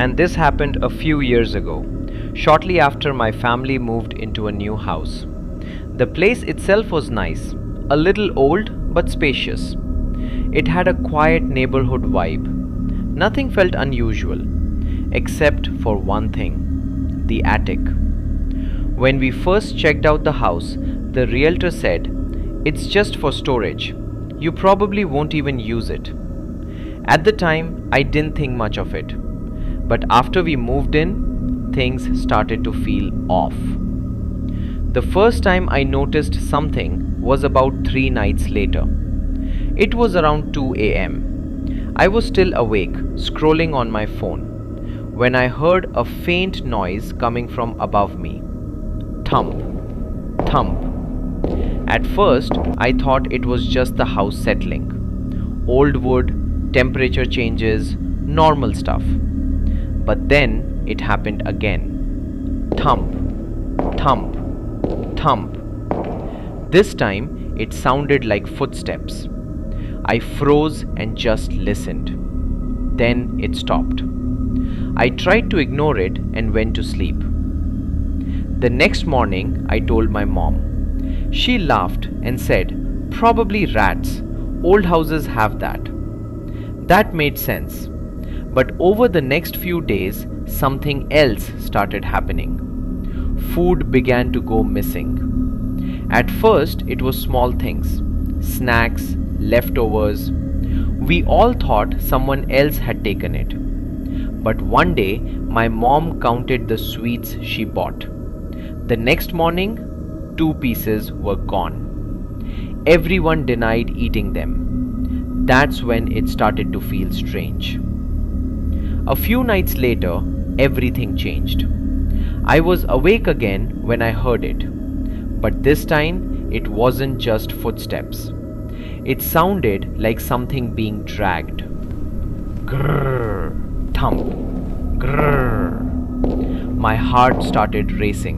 And this happened a few years ago, shortly after my family moved into a new house. The place itself was nice, a little old but spacious. It had a quiet neighborhood vibe. Nothing felt unusual, except for one thing: the attic. When we first checked out the house, the realtor said, "It's just for storage. You probably won't even use it." At the time, I didn't think much of it. But after we moved in, things started to feel off. The first time I noticed something was about 3 nights later. It was around 2 a.m. I was still awake, scrolling on my phone, when I heard a faint noise coming from above me. Thump, thump. At first, I thought it was just the house settling. Old wood, temperature changes, normal stuff. But then it happened again. Thump, thump, thump. This time it sounded like footsteps. I froze and just listened. Then it stopped. I tried to ignore it and went to sleep. The next morning I told my mom. She laughed and said, "Probably rats. Old houses have that." That made sense. But over the next few days, something else started happening. Food began to go missing. At first, it was small things: snacks, leftovers. We all thought someone else had taken it. But one day, my mom counted the sweets she bought. The next morning, 2 pieces were gone. Everyone denied eating them. That's when it started to feel strange. A few nights later, everything changed. I was awake again when I heard it. But this time, it wasn't just footsteps. It sounded like something being dragged. Grrr, thump, grrr. My heart started racing.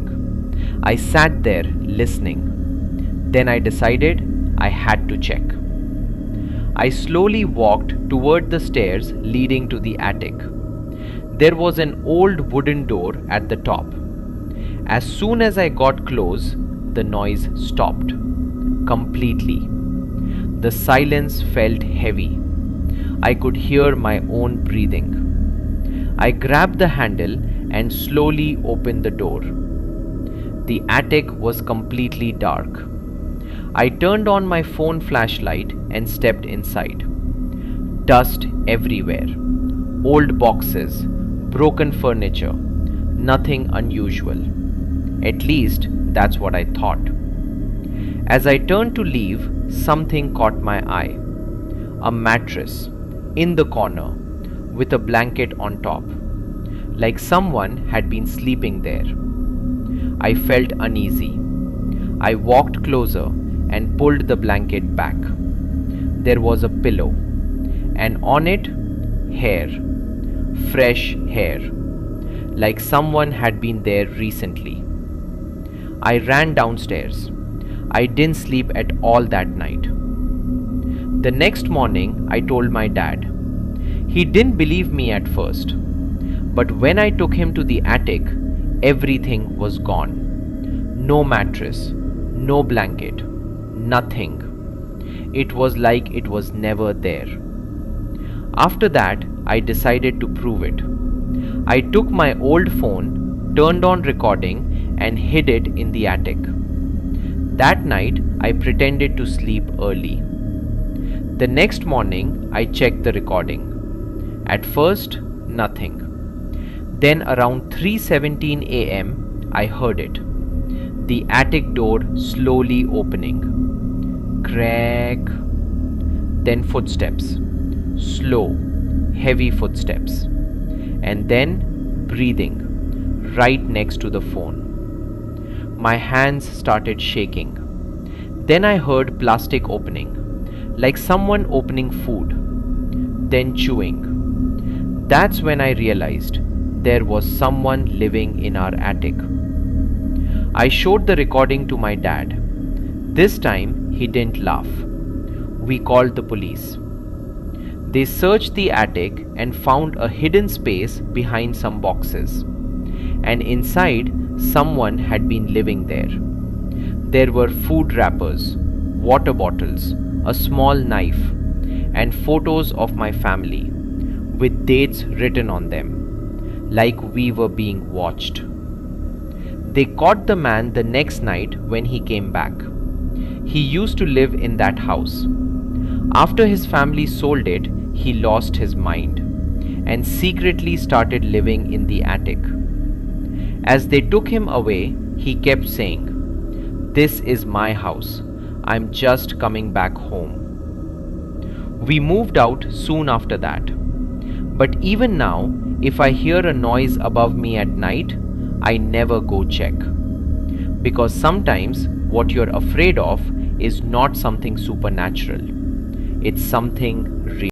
I sat there listening. Then I decided I had to check. I slowly walked toward the stairs leading to the attic. There was an old wooden door at the top. As soon as I got close, the noise stopped. Completely. The silence felt heavy. I could hear my own breathing. I grabbed the handle and slowly opened the door. The attic was completely dark. I turned on my phone flashlight and stepped inside. Dust everywhere. Old boxes, broken furniture, nothing unusual. At least that's what I thought. As I turned to leave, something caught my eye. A mattress in the corner with a blanket on top, like someone had been sleeping there. I felt uneasy. I walked closer and pulled the blanket back. There was a pillow, and on it, hair. Fresh hair, like someone had been there recently. I ran downstairs. I didn't sleep at all that night. The next morning, I told my dad. He didn't believe me at first. But when I took him to the attic, everything was gone. No mattress, no blanket, nothing. It was like it was never there. After that, I decided to prove it. I took my old phone, turned on recording, and hid it in the attic. That night, I pretended to sleep early. The next morning, I checked the recording. At first, nothing. Then around 3:17 a.m., I heard it. The attic door slowly opening. Crack. Then footsteps. Slow, heavy footsteps. And then breathing right next to the phone. My hands started shaking. Then I heard plastic opening, like someone opening food, then chewing. That's when I realized there was someone living in our attic. I showed the recording to my dad. This time he didn't laugh. We called the police. They searched the attic and found a hidden space behind some boxes. And inside, someone had been living there. There were food wrappers, water bottles, a small knife, and photos of my family, with dates written on them, like we were being watched. They caught the man the next night when he came back. He used to live in that house. After his family sold it, he lost his mind and secretly started living in the attic. As they took him away, he kept saying, "This is my house. I'm just coming back home." We moved out soon after that. But even now, if I hear a noise above me at night, I never go check. Because sometimes what you're afraid of is not something supernatural, it's something real.